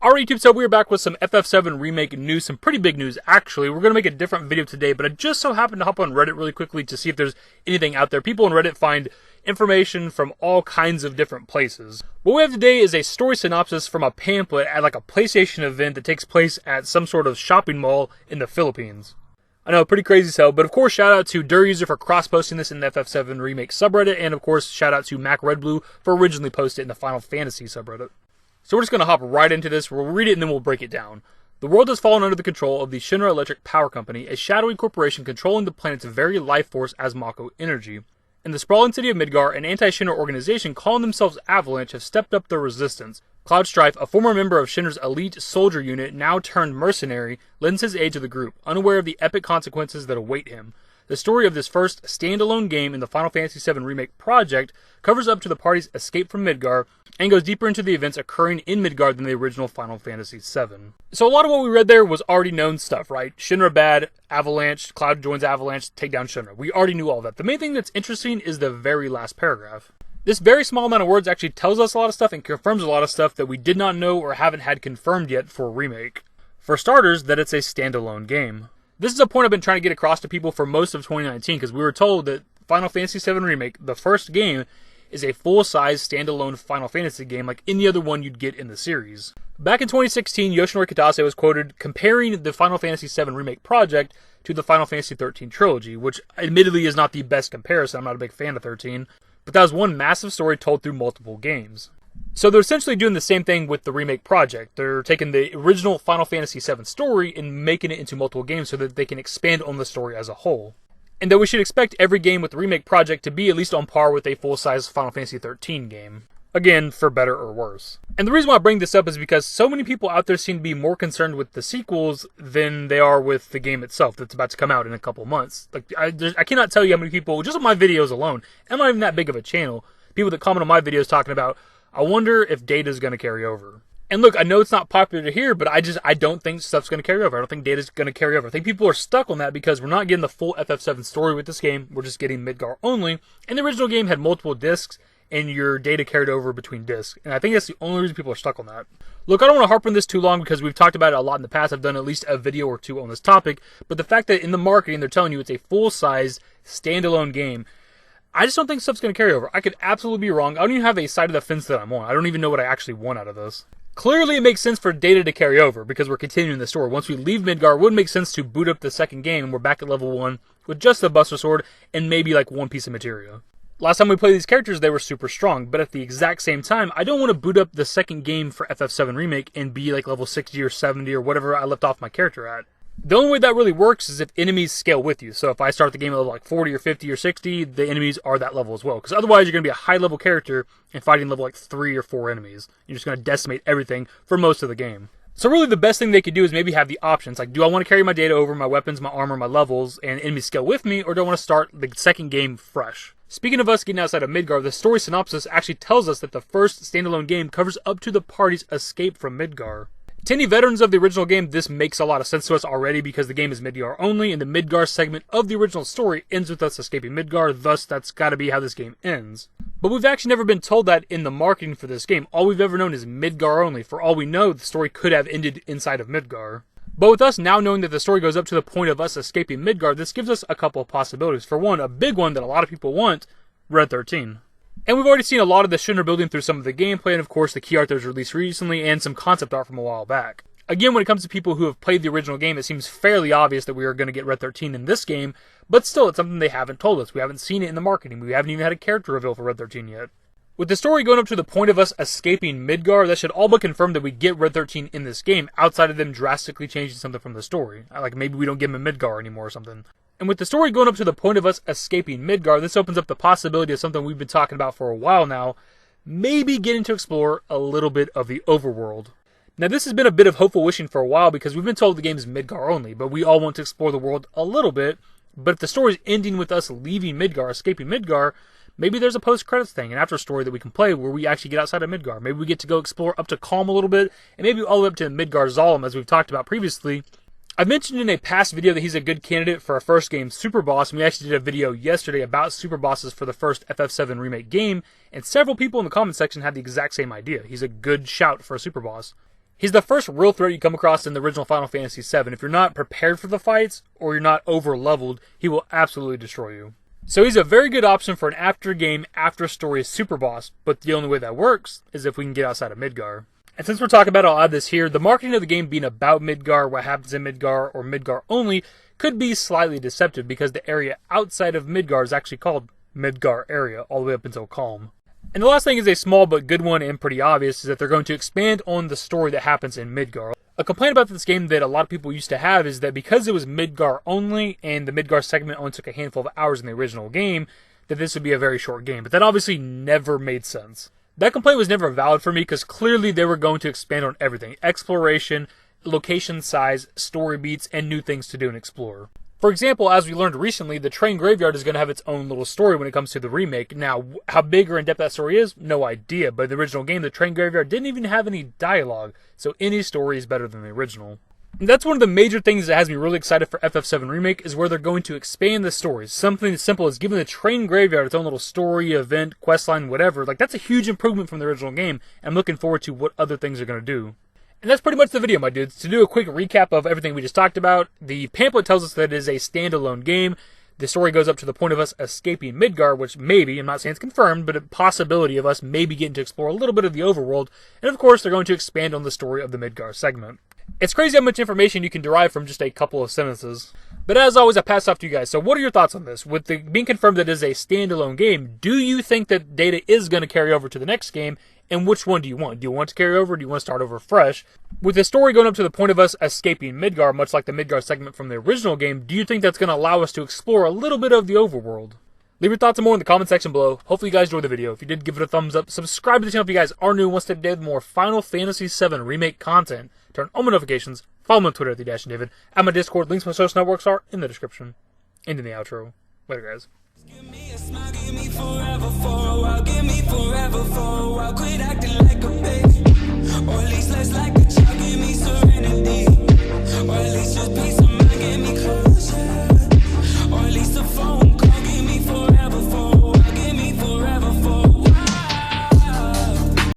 Alright YouTube, so we're back with some FF7 Remake news, some pretty big news actually. We're going to make a different video today, but I just so happened to hop on Reddit really quickly to see if there's anything out there. People on Reddit find information from all kinds of different places. What we have today is a story synopsis from a pamphlet at like a PlayStation event that takes place at some sort of shopping mall in the Philippines. I know, pretty crazy so, but of course shout out to DurUser for cross-posting this in the FF7 Remake subreddit, and of course shout out to MacRedBlue for originally posting it in the Final Fantasy subreddit. So we're just going to hop right into this, we'll read it and then we'll break it down. The world has fallen under the control of the Shinra Electric Power Company, a shadowy corporation controlling the planet's very life force as Mako Energy. In the sprawling city of Midgar, an anti-Shinra organization calling themselves Avalanche have stepped up their resistance. Cloud Strife, a former member of Shinra's elite soldier unit, now turned mercenary, lends his aid to the group, unaware of the epic consequences that await him. The story of this first standalone game in the Final Fantasy VII Remake project covers up to the party's escape from Midgar and goes deeper into the events occurring in Midgar than the original Final Fantasy VII. So a lot of what we read there was already known stuff, right? Shinra bad, Avalanche, Cloud joins Avalanche, take down Shinra. We already knew all that. The main thing that's interesting is the very last paragraph. This very small amount of words actually tells us a lot of stuff and confirms a lot of stuff that we did not know or haven't had confirmed yet for Remake. For starters, that it's a standalone game. This is a point I've been trying to get across to people for most of 2019 because we were told that Final Fantasy VII Remake, the first game, is a full-size standalone Final Fantasy game like any other one you'd get in the series. Back in 2016, Yoshinori Kitase was quoted comparing the Final Fantasy VII Remake project to the Final Fantasy XIII trilogy, which admittedly is not the best comparison. I'm not a big fan of 13, but that was one massive story told through multiple games. So they're essentially doing the same thing with the Remake project. They're taking the original Final Fantasy VII story and making it into multiple games so that they can expand on the story as a whole. And that we should expect every game with the Remake project to be at least on par with a full-size Final Fantasy XIII game. Again, for better or worse. And the reason why I bring this up is because so many people out there seem to be more concerned with the sequels than they are with the game itself that's about to come out in a couple months. Like, I cannot tell you how many people, just on my videos alone, I'm not even that big of a channel, people that comment on my videos talking about, I wonder if data's going to carry over. And look, I know it's not popular to hear, but I don't think stuff's going to carry over. I don't think data's going to carry over. I think people are stuck on that because we're not getting the full FF7 story with this game. We're just getting Midgar only. And the original game had multiple discs, and your data carried over between discs. And I think that's the only reason people are stuck on that. Look, I don't want to harp on this too long because we've talked about it a lot in the past. I've done at least a video or two on this topic. But the fact that in the marketing they're telling you it's a full-size, standalone game, I just don't think stuff's going to carry over. I could absolutely be wrong. I don't even have a side of the fence that I'm on. I don't even know what I actually want out of this. Clearly, it makes sense for data to carry over because we're continuing the story. Once we leave Midgar, it would make sense to boot up the second game and we're back at level 1 with just the Buster Sword and maybe like one piece of materia. Last time we played these characters, they were super strong, but at the exact same time, I don't want to boot up the second game for FF7 Remake and be like level 60 or 70 or whatever I left off my character at. The only way that really works is if enemies scale with you. So if I start the game at level like 40 or 50 or 60, the enemies are that level as well. Because otherwise you're going to be a high level character and fighting level like 3 or 4 enemies. You're just going to decimate everything for most of the game. So really the best thing they could do is maybe have the options. Like, do I want to carry my data over, my weapons, my armor, my levels, and enemies scale with me, or do I want to start the second game fresh? Speaking of us getting outside of Midgar, the story synopsis actually tells us that the first standalone game covers up to the party's escape from Midgar. To any veterans of the original game, this makes a lot of sense to us already because the game is Midgar only, and the Midgar segment of the original story ends with us escaping Midgar, thus that's gotta be how this game ends. But we've actually never been told that in the marketing for this game. All we've ever known is Midgar only. For all we know, the story could have ended inside of Midgar. But with us now knowing that the story goes up to the point of us escaping Midgar, this gives us a couple of possibilities. For one, a big one that a lot of people want, Red 13. And we've already seen a lot of the Shinra building through some of the gameplay, and of course the key art that was released recently, and some concept art from a while back. Again, when it comes to people who have played the original game, it seems fairly obvious that we are going to get Red 13 in this game, but still, it's something they haven't told us. We haven't seen it in the marketing. We haven't even had a character reveal for Red 13 yet. With the story going up to the point of us escaping Midgar, that should all but confirm that we get Red 13 in this game, outside of them drastically changing something from the story. Like maybe we don't give him a Midgar anymore or something. And with the story going up to the point of us escaping Midgar, this opens up the possibility of something we've been talking about for a while now, maybe getting to explore a little bit of the overworld. Now this has been a bit of hopeful wishing for a while because we've been told the game is Midgar only, but we all want to explore the world a little bit. But if the story's ending with us leaving Midgar, escaping Midgar, maybe there's a post-credits thing, an after story that we can play where we actually get outside of Midgar. Maybe we get to go explore up to Calm a little bit, and maybe all the way up to Midgar Zalem as we've talked about previously. I've mentioned in a past video that he's a good candidate for a first game Super Boss, and we actually did a video yesterday about Super Bosses for the first FF7 Remake game, and several people in the comment section had the exact same idea. He's a good shout for a Super Boss. He's the first real threat you come across in the original Final Fantasy VII. If you're not prepared for the fights, or you're not over-leveled, he will absolutely destroy you. So he's a very good option for an after-game, after-story super boss, but the only way that works is if we can get outside of Midgar. And since we're talking about it, I'll add this here, the marketing of the game being about Midgar, what happens in Midgar, or Midgar only, could be slightly deceptive because the area outside of Midgar is actually called Midgar area, all the way up until Calm. And the last thing is a small but good one and pretty obvious, is that they're going to expand on the story that happens in Midgar. A complaint about this game that a lot of people used to have is that because it was Midgar only, and the Midgar segment only took a handful of hours in the original game, that this would be a very short game. But that obviously never made sense. That complaint was never valid for me because clearly they were going to expand on everything. Exploration, location size, story beats, and new things to do and explore. For example, as we learned recently, the train graveyard is going to have its own little story when it comes to the remake. Now, how big or in-depth that story is, no idea. But in the original game, the train graveyard didn't even have any dialogue, so any story is better than the original. And that's one of the major things that has me really excited for FF7 Remake, is where they're going to expand the stories. Something as simple as giving the train graveyard its own little story, event, questline, whatever. Like, that's a huge improvement from the original game, and I'm looking forward to what other things are going to do. And that's pretty much the video, my dudes. To do a quick recap of everything we just talked about, the pamphlet tells us that it is a standalone game. The story goes up to the point of us escaping Midgar, which maybe, I'm not saying it's confirmed, but a possibility of us maybe getting to explore a little bit of the overworld. And of course, they're going to expand on the story of the Midgar segment. It's crazy how much information you can derive from just a couple of sentences. But as always, I pass off to you guys. So what are your thoughts on this? With it being confirmed that it is a standalone game, do you think that data is going to carry over to the next game? And which one do you want? Do you want to carry over, or do you want to start over fresh? With the story going up to the point of us escaping Midgar, much like the Midgar segment from the original game, do you think that's going to allow us to explore a little bit of the overworld? Leave your thoughts and more in the comment section below. Hopefully you guys enjoyed the video. If you did, give it a thumbs up. Subscribe to the channel if you guys are new and want to stay updated with more Final Fantasy VII Remake content. Turn on my notifications. Follow me on Twitter at @TheDashingDavid. At my Discord, links to my social networks are in the description. And in the outro. Later, guys. Give me a smile, give me forever for a while, give me forever for a while, quit acting like a baby.